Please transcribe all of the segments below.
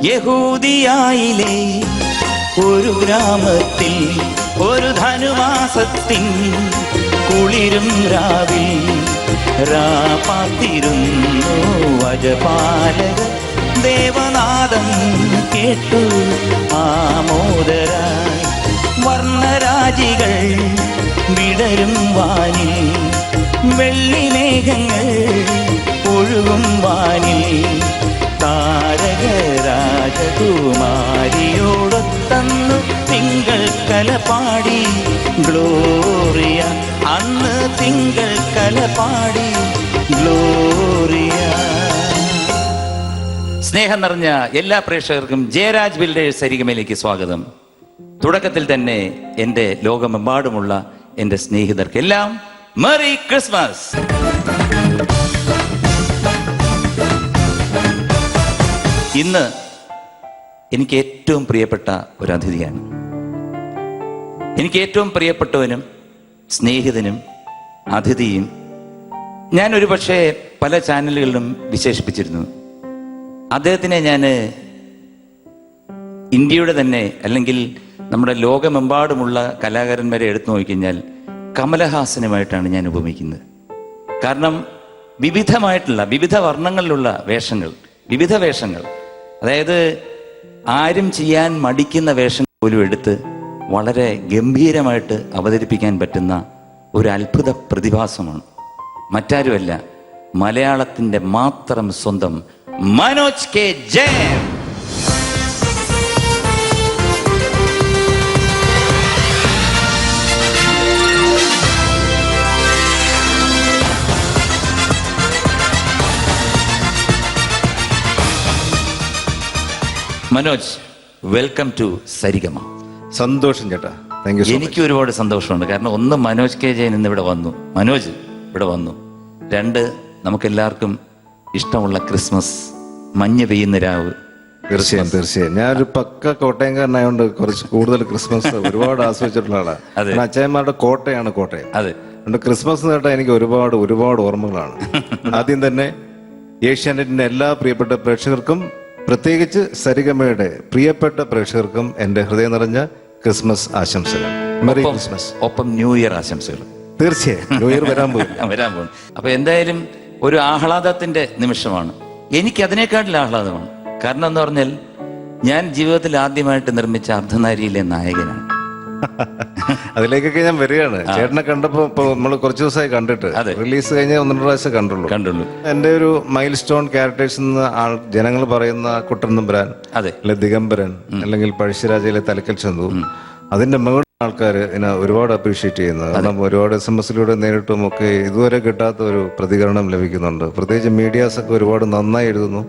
യഹൂദിയായിലെ ഒരു ഗ്രാമത്തിൽ ഒരു ധനുമാസത്തിൻ കുളിരും രാവിൽ രാപാത്തിരുന്നു വജപാലക ദേവനാദം കേട്ടു ആമോദരായി വർണ്ണരാജികൾ വിടരും വാനിൽ വെള്ളിമേഘങ്ങൾ ഒഴുകും വാനിൽ താരകരാജകുമാരിയോടൊത്തന്നു തിങ്കൾ കലപാടി ഗ്ലോറിയ അന്ന് തിങ്കൾ കലപാടി ഗ്ലോറിയ. സ്നേഹം നിറഞ്ഞ എല്ലാ പ്രേക്ഷകർക്കും ജയരാജ് ബിൽഡേഴ്സ് സരിഗമയിലേക്ക് സ്വാഗതം. തുടക്കത്തിൽ തന്നെ എൻ്റെ ലോകമെമ്പാടുമുള്ള എൻ്റെ സ്നേഹിതർക്കെല്ലാം മെറി ക്രിസ്മസ്. ഇന്ന് എനിക്ക് ഏറ്റവും പ്രിയപ്പെട്ട ഒരു അതിഥിയാണ്. എനിക്ക് ഏറ്റവും പ്രിയപ്പെട്ടവനും സ്നേഹിതനും അതിഥിയും ഞാൻ ഒരു പക്ഷേ പല ചാനലുകളിലും വിശേഷിപ്പിച്ചിരുന്നു. അദ്ദേഹത്തിനെ ഞാൻ ഇന്ത്യയുടെ തന്നെ അല്ലെങ്കിൽ നമ്മുടെ ലോകമെമ്പാടുമുള്ള കലാകാരന്മാരെ എടുത്തു നോക്കിക്കഴിഞ്ഞാൽ കമലഹാസനുമായിട്ടാണ് ഞാൻ ഉപമിക്കുന്നത്. കാരണം വിവിധമായിട്ടുള്ള വിവിധ വർണ്ണങ്ങളിലുള്ള വേഷങ്ങൾ, വിവിധ വേഷങ്ങൾ, അതായത് ആരും ചെയ്യാൻ മടിക്കുന്ന വേഷം പോലും എടുത്ത് വളരെ ഗംഭീരമായിട്ട് അവതരിപ്പിക്കാൻ പറ്റുന്ന ഒരു അത്ഭുത പ്രതിഭാസമാണ്. മറ്റാരുമല്ല, മലയാളത്തിൻ്റെ മാത്രം സ്വന്തം മനോജ് കെ ജയൻ. Manoj, welcome to Sarigama. സന്തോഷം ചേട്ടാ, താങ്ക് യു. എനിക്ക് ഒരുപാട് സന്തോഷമുണ്ട്. കാരണം ഒന്ന്, മനോജ് കെ ജയൻ ഇന്ന് ഇവിടെ വന്നു, മനോജ് ഇവിടെ വന്നു. രണ്ട്, നമുക്കെല്ലാവർക്കും ഇഷ്ടമുള്ള ക്രിസ്മസ്, മഞ്ഞ് പെയ്യുന്ന രാവ്. തീർച്ചയായും തീർച്ചയായും. ഞാനൊരു പക്ക കോട്ടയംകാരനായോണ്ട് കുറച്ച് കൂടുതൽ ക്രിസ്മസ് ഒരുപാട് ആസ്വദിച്ചിട്ടുള്ള ആളാണ്. അച്ഛന്മാരുടെ കോട്ടയാണ് കോട്ടയം. അതെ, അതുകൊണ്ട് ക്രിസ്മസ് കേട്ടാൽ എനിക്ക് ഒരുപാട് ഒരുപാട് ഓർമ്മകളാണ്. ആദ്യം തന്നെ ഏഷ്യാനെറ്റിന്റെ എല്ലാ പ്രിയപ്പെട്ട പ്രേക്ഷകർക്കും, പ്രത്യേകിച്ച് സരിഗമയുടെ പ്രിയപ്പെട്ട പ്രേക്ഷകർക്കും എൻ്റെ ഹൃദയം നിറഞ്ഞ ക്രിസ്മസ് ആശംസകൾ. Merry Christmas. ഒപ്പം ന്യൂ ഇയർ ആശംസകൾ. തീർച്ചയായും ന്യൂ ഇയർ വരാൻ പോകും. അപ്പൊ എന്തായാലും ഒരു ആഹ്ലാദത്തിന്റെ നിമിഷമാണ്. എനിക്ക് അതിനേക്കാട്ടിൽ ആഹ്ലാദമാണ്. കാരണം എന്ന് പറഞ്ഞാൽ ഞാൻ ജീവിതത്തിൽ ആദ്യമായിട്ട് നിർമ്മിച്ച അർദ്ധനാരിയിലെ നായകനാണ്. അതിലേക്കൊക്കെ ഞാൻ വരികയാണ്. ചേട്ടനെ കണ്ടപ്പോ നമ്മൾ കുറച്ച് ദിവസമായി കണ്ടിട്ട്, റിലീസ് കഴിഞ്ഞ 1-2 പ്രാവശ്യം കണ്ടുള്ളൂ. എന്റെ ഒരു മൈൽ സ്റ്റോൺ ക്യാരക്ടേഴ്സ് ജനങ്ങൾ പറയുന്ന കുട്ടൻ തമ്പുരാൻ, അല്ലെ ദിഗംബരൻ, അല്ലെങ്കിൽ പഴശ്ശിരാജയിലെ തലക്കൽ ചന്തു, അതിന്റെ മുകളിൽ ആൾക്കാർ എന്നെ ഒരുപാട് അപ്രീഷിയേറ്റ് ചെയ്യുന്നത്. കാരണം ഒരുപാട് SMS-ലൂടെ നേരിട്ടും ഒക്കെ ഇതുവരെ കിട്ടാത്ത ഒരു പ്രതികരണം ലഭിക്കുന്നുണ്ട്. പ്രത്യേകിച്ച് മീഡിയാസ് ഒക്കെ ഒരുപാട് നന്നായി എഴുതുന്നു.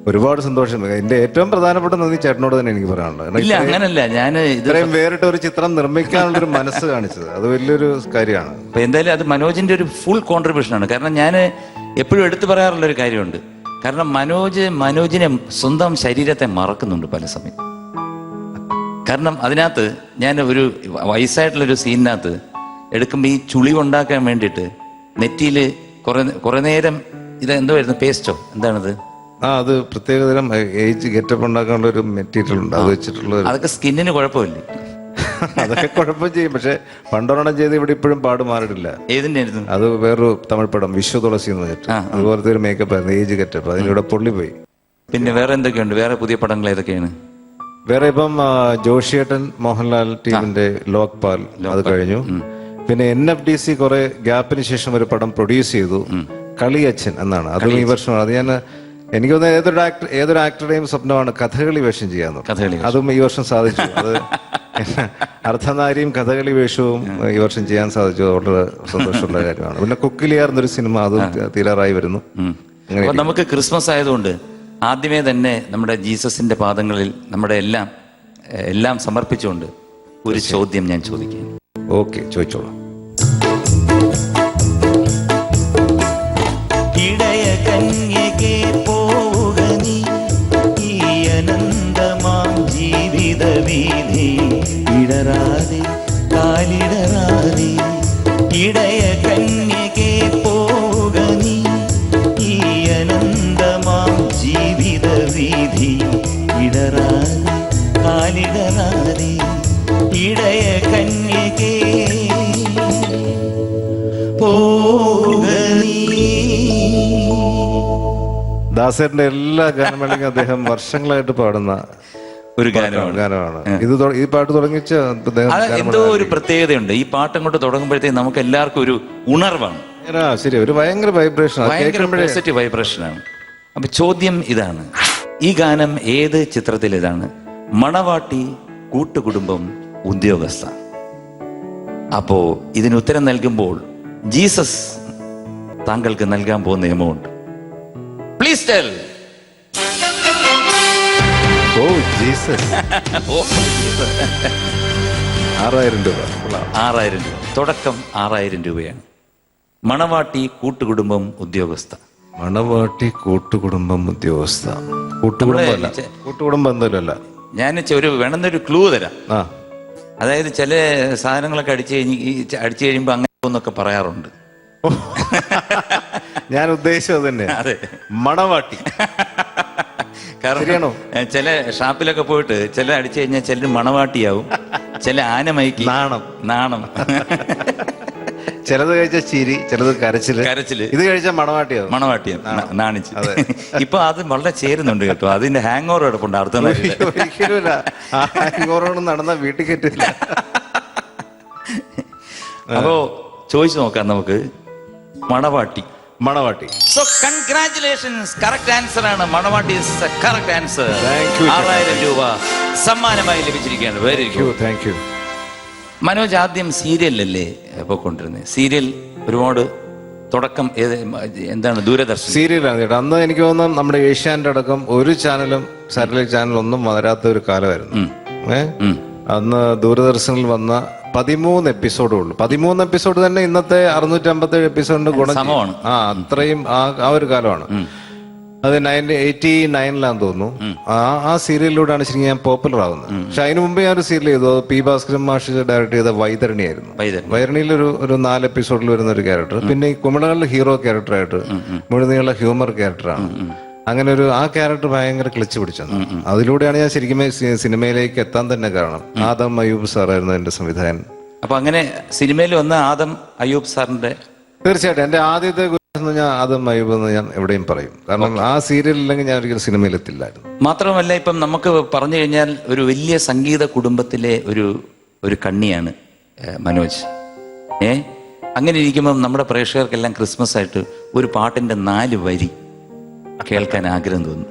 ഒരുപാട് സന്തോഷം. എന്റെ ഏറ്റവും പ്രധാനപ്പെട്ട നന്ദി ചേട്ടനോട് തന്നെ എനിക്ക് പറയാനുള്ളത്. അങ്ങനല്ല, ഞാൻ ഇത്രയും വേറിട്ട ഒരു ചിത്രം നിർമ്മിക്കാനുള്ളൊരു മനസ്സ് കാണിച്ചത് അത് വലിയൊരു കാര്യമാണ്. അപ്പൊ എന്തായാലും അത് മനോജിന്റെ ഒരു ഫുൾ കോൺട്രിബ്യൂഷനാണ്. കാരണം ഞാൻ എപ്പോഴും എടുത്തു പറയാറുള്ള ഒരു കാര്യമുണ്ട്. കാരണം മനോജിനെ സ്വന്തം ശരീരത്തെ മറക്കുന്നുണ്ട് പല സമയം. കാരണം അതിനകത്ത് ഞാൻ ഒരു വയസ്സായിട്ടുള്ളൊരു സീനിനകത്ത് എടുക്കുമ്പോൾ ഈ ചുളി ഉണ്ടാക്കാൻ വേണ്ടിയിട്ട് നെറ്റിയിൽ കുറെ നേരം ഇത് എന്തോ വരുന്നു, പേസ്റ്റോ എന്താണിത്, അത് പ്രത്യേകതരം ഏജ് ഗെറ്റപ്പ് ഉണ്ടാക്കാനുള്ള ഒരു മെറ്റീരിയൽ ഉണ്ട്. അത് വെച്ചിട്ടുള്ള അതൊക്കെ സ്കിന്നിന് കുഴപ്പമില്ലേ? അതൊക്കെ കുഴപ്പം ചെയ്യും. പക്ഷെ പണ്ടൊരെണ്ണം ചെയ്ത് ഇവിടെ ഇപ്പോഴും പാട് മാറിയിട്ടില്ല. ഏതിന്റെ ആയിരുന്നു അത്? വേറൊരു തമിഴ് പടം വിശ്വ തുളസി എന്ന് വെച്ചിട്ട് അതുപോലത്തെ ഒരു മേക്കപ്പ് ആയിരുന്നു, ഏജ് ഗെറ്റപ്പ്. അതിനിവിടെ പൊള്ളിപ്പോയി. പിന്നെ വേറെ എന്തൊക്കെയുണ്ട്? വേറെ പുതിയ പടങ്ങൾ ഏതൊക്കെയാണ്? വേറെ ഇപ്പം ജോഷിയേട്ടൻ മോഹൻലാൽ ടീമിന്റെ ലോക്പാൽ അത് കഴിഞ്ഞു. പിന്നെ NFDC കുറെ ഗ്യാപ്പിന് ശേഷം ഒരു പടം പ്രൊഡ്യൂസ് ചെയ്തു, കളിയച്ഛൻ എന്നാണ്. അതും ഈ വർഷമാണ്. അത് എനിക്ക് തോന്നുന്നത് ഏതൊരു ആക്ടറുടെയും സ്വപ്നമാണ് കഥകളി വേഷം ചെയ്യാന്ന്. അതും ഈ വർഷം സാധിച്ചു. അത് അർദ്ധനാരിയും കഥകളി വേഷവും ഈ വർഷം ചെയ്യാൻ സാധിച്ചു. വളരെ സന്തോഷമുള്ള കാര്യമാണ്. പിന്നെ കുക്കിലിയാർ എന്നൊരു സിനിമ അതും തീരാറായി വരുന്നു. നമുക്ക് ക്രിസ്മസ് ആയതുകൊണ്ട് ആദ്യമേ തന്നെ നമ്മുടെ ജീസസിന്റെ പാദങ്ങളിൽ നമ്മുടെ എല്ലാം സമർപ്പിച്ചുകൊണ്ട് ഒരു ചോദ്യം ഞാൻ ചോദിക്കാം. ഓക്കെ, ചോദിച്ചോളൂ. ഇടയ കന്യകെ പോവുക നീ ഈ അനന്തമാം ജീവിത വീതി, ഇടറാതെ കാലിടറാതെ. ഇടയ കന്യകെ പോവുക നീ ഈ അനന്തമാം ജീവിത വീതി, ഇട ഇടയ കന്യകേ പോക നീ. ദാസേട്ടന്റെ എല്ലാ ഗാനമേളയും അദ്ദേഹം വർഷങ്ങളായിട്ട് പാടുന്ന ഒരു ഗാനമാണ്. ഈ പാട്ട് തുടങ്ങിച്ച എന്തോ ഒരു പ്രത്യേകതയുണ്ട്. ഈ പാട്ട് അങ്ങോട്ട് തുടങ്ങുമ്പോഴത്തേക്ക് നമുക്ക് എല്ലാവർക്കും ഒരു ഉണർവാണ്. ശരി, ഒരു ഭയങ്കര വൈബ്രേഷൻ, ഭയങ്കര പോസിറ്റീവ് വൈബ്രേഷനാണ്. അപ്പൊ ചോദ്യം ഇതാണ്, ഈ ഗാനം ഏത് ചിത്രത്തിലേതാണ്? മണവാട്ടി, കൂട്ടുകുടുംബം, ഉദ്യോഗസ്ഥ. അപ്പോ ഇതിന് ഉത്തരം നൽകുമ്പോൾ ജീസസ് താങ്കൾക്ക് നൽകാൻ പോകുന്ന amount please tell. Oh Jesus. 6000 രൂപ. 6000 രൂപ. തുടക്കം 6000 രൂപയാണ്. മണവാട്ടി, കൂട്ടുകുടുംബം, ഉദ്യോഗസ്ഥ. മണവാട്ടി, കൂട്ടുകുടുംബം, ഉദ്യോഗസ്ഥ. കൂട്ടുകുടുംബം എന്തല്ല. ഞാൻ ഒരു വേണമെന്നൊരു ക്ലൂ തരാം. അതായത് ചില സാധനങ്ങളൊക്കെ അടിച്ചു കഴിയുമ്പോ അങ്ങനെ ഒന്നൊക്കെ പറയാറുണ്ട്. ഞാൻ ഉദ്ദേശിച്ചത് തന്നെ. അതെ, മണവാട്ടി. കാരണം ചില ഷാപ്പിലൊക്കെ പോയിട്ട് ചില അടിച്ചു കഴിഞ്ഞാൽ ചിലർ മണവാട്ടിയാവും, ചില ആനമൈക്ക് നാണം, ചിലത് കഴിച്ച ചിരി, ചിലത് കരച്ചില്, ഇത് കഴിച്ച മണവാട്ടിയാവും, നാണിച്ച്. ഇപ്പൊ അത് വളരെ ചേരുന്നുണ്ട് കേട്ടോ. അതിന്റെ ഹാങ് ഓവർ എടുപ്പുണ്ട്. അർത്ഥം നടന്ന വീട്ടിൽ കെട്ടില്ല. അപ്പോ ചോദിച്ചു നോക്കാം നമുക്ക്. മണവാട്ടി. സോ കൺഗ്രാറ്റുലേഷൻസ്, കറക്റ്റ് ആൻസർ ആണ്. മണവാട്ടി ഇസ് ദ കറക്റ്റ് ആൻസർ. 6000 രൂപ സമ്മാനമായി ലഭിച്ചിരിക്കുകയാണ്. Very good, thank you. Manoj, ആദ്യം സീരിയലല്ലേ പോയിക്കൊണ്ടിരുന്നത്? സീരിയൽ ഒരുപാട് തുടക്കം എന്താണ്? ദൂരദർശൻ സീരിയലാണ് ചേട്ടാ. അന്ന് എനിക്ക് തോന്നുന്നു നമ്മുടെ ഏഷ്യാന്റെ അടക്കം ഒരു ചാനലും സാറ്റലൈറ്റ് ചാനലൊന്നും വരാത്ത ഒരു കാലമായിരുന്നു. അന്ന് ദൂരദർശനിൽ വന്ന 13 എപ്പിസോഡേ ഉള്ളൂ. 13 എപ്പിസോഡ് തന്നെ ഇന്നത്തെ 657 എപ്പിസോഡിന്റെ ഗുണം. അത്രയും ആ ഒരു കാലമാണ്. അത് 1989 തോന്നുന്നു. ആ സീരിയലിലൂടെയാണ് ശരിക്കും ഞാൻ പോപ്പുലർ ആവുന്നത്. പക്ഷെ അതിനു മുമ്പേ ഞാൻ ഒരു സീരിയൽ ചെയ്തു. പി ഭാസ്കരൻ മാഷ് ഡയറക്ട് ചെയ്ത വൈതരണി ആയിരുന്നു. വൈതരണിയിൽ ഒരു 4 എപ്പിസോഡിൽ വരുന്ന ഒരു ക്യാരക്ടർ. പിന്നെ ഈ കുമിളകളിൽ ഹീറോ ക്യാരക്ടറായിട്ട് മുഴുനീള ഹ്യൂമർ ക്യാരക്ടറാണ്. അങ്ങനെ ആ ക്യാരക്ടർ ഭയങ്കര ക്ലച്ച് പിടിച്ചു. അതിലൂടെയാണ് ഞാൻ ശരിക്കും സിനിമയിലേക്ക് എത്താൻ തന്നെ കാരണം. ആദം അയ്യൂബ് സാറായിരുന്നു എന്റെ സംവിധായകൻ. അപ്പൊ അങ്ങനെ സിനിമയിൽ വന്ന ആദം അയ്യൂബ് സാറിന്റെ തീർച്ചയായിട്ടും എന്റെ ആദ്യത്തെ ഞാൻ ആദം അയ്യൂബ് എന്ന് ഞാൻ എവിടെയും പറയും. കാരണം ആ സീരിയൽ ഇല്ലെങ്കിൽ ഞാൻ ഒരിക്കലും സിനിമയിൽ എത്തില്ലായിരുന്നു. മാത്രമല്ല, ഇപ്പം നമുക്ക് പറഞ്ഞു കഴിഞ്ഞാൽ ഒരു വലിയ സംഗീത കുടുംബത്തിലെ ഒരു കണ്ണിയാണ് മനോജ്. അങ്ങനെ ഇരിക്കുമ്പോൾ നമ്മുടെ പ്രേക്ഷകർക്കെല്ലാം ക്രിസ്മസ് ആയിട്ട് ഒരു പാട്ടിന്റെ 4 വരി കേൾക്കാൻ ആഗ്രഹം തോന്നുന്നു.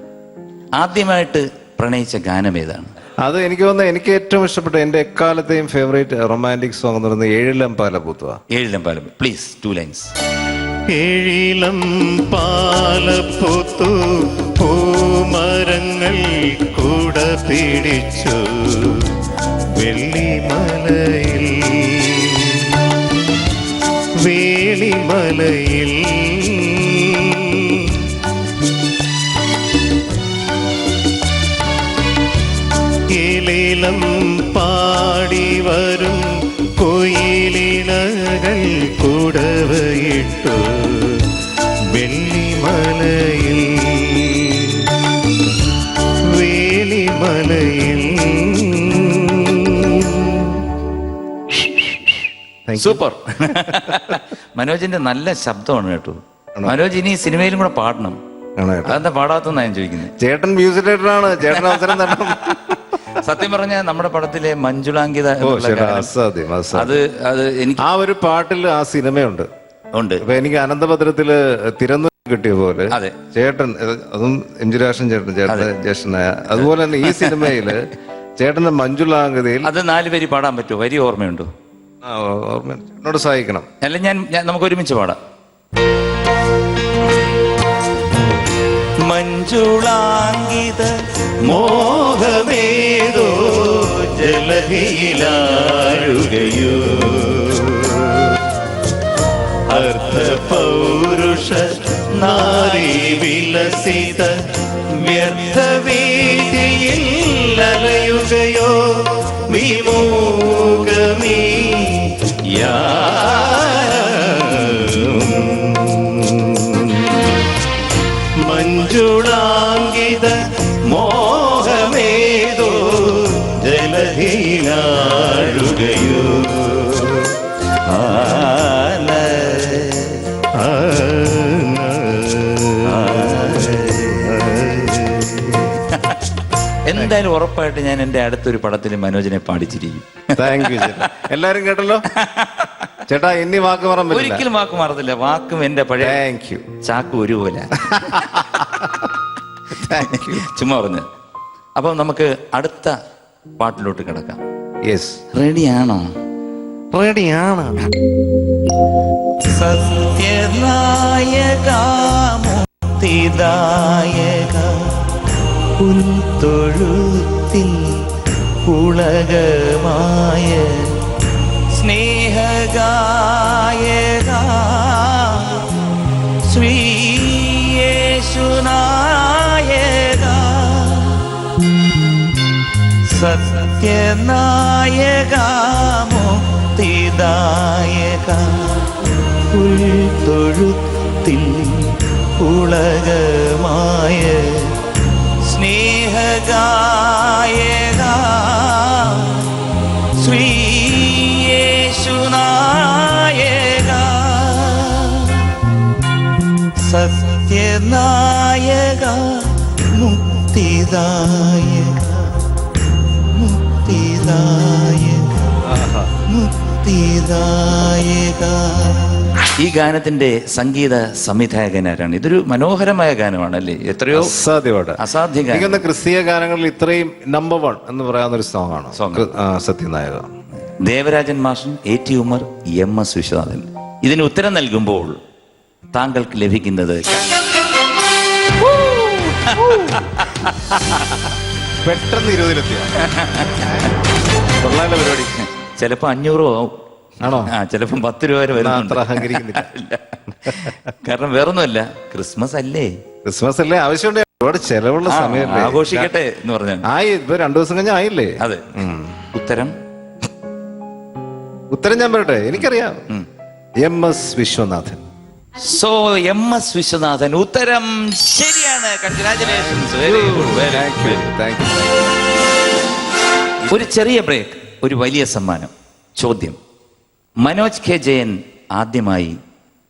ആദ്യമായിട്ട് പ്രണയിച്ച ഗാനം ഏതാണ്? അത് എനിക്ക് തോന്നുന്നത് എനിക്ക് ഏറ്റവും ഇഷ്ടപ്പെട്ട എന്റെ എക്കാലത്തെയും ഫേവറേറ്റ് റൊമാൻറ്റിക് സോങ് എന്ന് പറയുന്നത് ഏഴിലം പാലപൂത്തുവ. Ezhilam പാലപൂ, please 2 lines. ഏഴിലം പാലപ്പൂത്തു, പൂമരങ്ങൾ കൂട പിടിച്ചു, വെള്ളിമലയിൽ വേളിമലയിൽ ഏലേലം പാടി വരും കൊയിലിണകൾ കുടവയിട്ടു, വെള്ളിമലയിൽ വേളിമലയിൽ. സൂപ്പർ. മനോജിന്റെ നല്ല ശബ്ദമാണ് കേട്ടോ. മനോജ് ഇനി സിനിമയിലും കൂടെ പാടണം. അതെന്താ പാടാത്തെന്നാ ഞാൻ ചോദിക്കുന്നത്. ചേട്ടൻ മ്യൂസിക് ഡയറക്ടറാണ്, ചേട്ടൻ അവസരം തരണം. സത്യം പറഞ്ഞ നമ്മുടെ പടത്തിലെ മഞ്ജുളാങ്കിത, അത് എനിക്ക് ആ ഒരു പാട്ടിൽ ആ സിനിമയുണ്ട്. അപ്പൊ എനിക്ക് അനന്തഭദ്രത്തില് തിരന്നു കിട്ടിയ പോലെ ചേട്ടൻ, അതും എം ജി രാഷൻ ചേട്ടന്റെ ജ്യേഷ്ഠനായ, അതുപോലെ തന്നെ ഈ സിനിമയില് ചേട്ടന്റെ മഞ്ജുളാങ്കിതയിൽ അത് 4 വരി പാടാൻ പറ്റുമോ? വരി ഓർമ്മയുണ്ടോ? ഓർമ്മ എന്നോട് സഹായിക്കണം. അല്ല, നമുക്ക് ഒരുമിച്ച് പാടാം. മഞ്ജുളാങ്കിത മോഹമേതോ ജലധിയിലാഴുകയോ, അർദ്ധപൗരുഷ നാരീ വിലസിത വ്യർത്ഥവേദിയിൽ അലയുകയോ, വിമോകമീ മഞ്ജുളാങ്കിത മോഹമേതോ ജലധിയിലാഴുകയോ. ഗയോ ആന എന്തായാലും ഉറപ്പായിട്ട് ഞാൻ എൻ്റെ അടുത്തൊരു പടത്തിൽ മനോജിനെ പാടിച്ചിരിക്കും. താങ്ക് യു ചേട്ടാ. എല്ലാരും കേട്ടല്ലോ ചേട്ടാ. ഇനി വാക്ക് മാറാൻ പറ്റില്ല. ഒരിക്കലും വാക്ക് മാറത്തില്ല. വാക്കും എൻ്റെ പഴയ താങ്ക് യു. ചാക്കും ഒരുപോലെ. ചുമ്മാ പറഞ്ഞു. അപ്പം നമുക്ക് അടുത്ത പാട്ടിലോട്ട് കിടക്കാം. യെസ്, റെഡിയാണോ? റെഡിയാണ്. സത്യനായക മുക്തിദായക പുൽത്തൊഴുത്തിൽ പുളകമായ സ്നേഹഗായക ശ്രീയേശുനായക സത്യനായക മുക്തിദായക പുൽത്തൊഴുത്തിൽ പുളകമായ സ്നേഹഗായക ശ്രീയേശുനായക സത്യനായക മുക്തിദായക മുക്തിദായക മുക്തിദായക. ഈ ഗാനത്തിന്റെ സംഗീത സംവിധായകനാരാണ്? ഇതൊരു മനോഹരമായ ഗാനമാണല്ലേ? എത്രയോ അസാധ്യ ഗാനം. ക്രിസ്തീയ ഗാനങ്ങളിൽ ഇത്രയും നമ്പർ 1 എന്ന് പറയാവുന്ന ഒരു സോങ് ആണ് സത്യനായക. Devarajan മാഷൻ, AT Umar, MS Viswanathan. ഇതിന് ഉത്തരം നൽകുമ്പോൾ താങ്കൾക്ക് ലഭിക്കുന്നത് പെട്ടെന്ന് 20-ലെത്തിയ പരിപാടി. ചിലപ്പോ 500 ആവും. ആണോ? ചിലപ്പം 10 രൂപ വരെ വരും. കാരണം വേറൊന്നുമല്ല, ക്രിസ്മസ് അല്ലേ. ക്രിസ്മസ് അല്ലേ, ആവശ്യമുണ്ട്. ഒരുപാട് ചെലവുള്ള സമയം, ആഘോഷിക്കട്ടെ എന്ന് പറഞ്ഞാൽ ആയി. ഇപ്പൊ 2 ദിവസം കഴിഞ്ഞ ആയില്ലേ? അതെ. ഉത്തരം ഞാൻ പറയട്ടെ, എനിക്കറിയാം. MS Viswanathan. So MS Viswanathan ഉത്തരം ശരിയാണ്. Congratulations. Very good, very good. Thank U. ഒരു ചെറിയ ബ്രേക്ക്, ഒരു വലിയ സമ്മാനം. ചോദ്യം: മനോജ് കെ ജയൻ ആദ്യമായി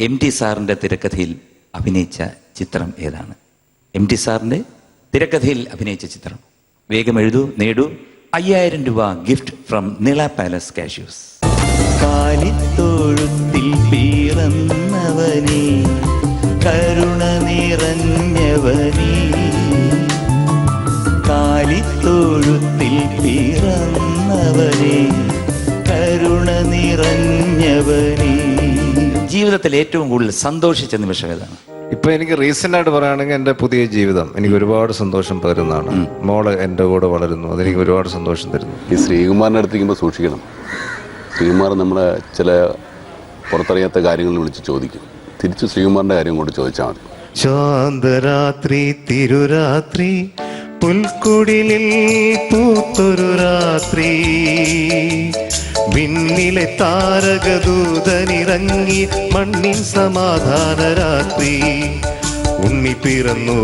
MT സാറിന്റെ തിരക്കഥയിൽ അഭിനയിച്ച ചിത്രം ഏതാണ്? MT സാറിന്റെ തിരക്കഥയിൽ അഭിനയിച്ച ചിത്രം. വേഗം എഴുതൂ, നേടൂ 5000 രൂപ gift from Nila palace cashews. കാലിത്തൊഴുത്തിൽ പിറന്നവനേ, കരുണ നിറഞ്ഞവനേ, കാലിത്തൊഴുത്തിൽ പിറന്നവനേ, കരുണ നിറഞ്ഞവനേ. ജീവിതത്തിൽ ഏറ്റവും കൂടുതൽ സന്തോഷിച്ച നിമിഷം ഏതാണ്? ഇപ്പൊ എനിക്ക് റീസെന്റ് ആയിട്ട് പറയുകയാണെങ്കിൽ എന്റെ പുതിയ ജീവിതം എനിക്ക് ഒരുപാട് സന്തോഷം തരുന്നതാണ്. മോള് എന്റെ കൂടെ വളരുന്നു, അതെനിക്ക് ഒരുപാട് സന്തോഷം തരുന്നു. ഈ ശ്രീകുമാറിന്റെ അടുത്തേക്കുമ്പോൾ സൂക്ഷിക്കണം. ശ്രീകുമാർ നമ്മളെ ചില പുറത്തറിയാത്ത കാര്യങ്ങൾ വിളിച്ച് ചോദിക്കും. തിരിച്ച് ശ്രീകുമാറിന്റെ കാര്യം കൂടി ചോദിച്ചാൽ മതി. ശാന്തരാത്രി തിരുരാത്രി പുൽക്കുടിലിൽ പൂത്തൊരു രാത്രി, വിണ്ണിലെ താരകദൂതനിറങ്ങി മണ്ണിൻ സമാധാന രാത്രി, ഉണ്ണി പിറന്നു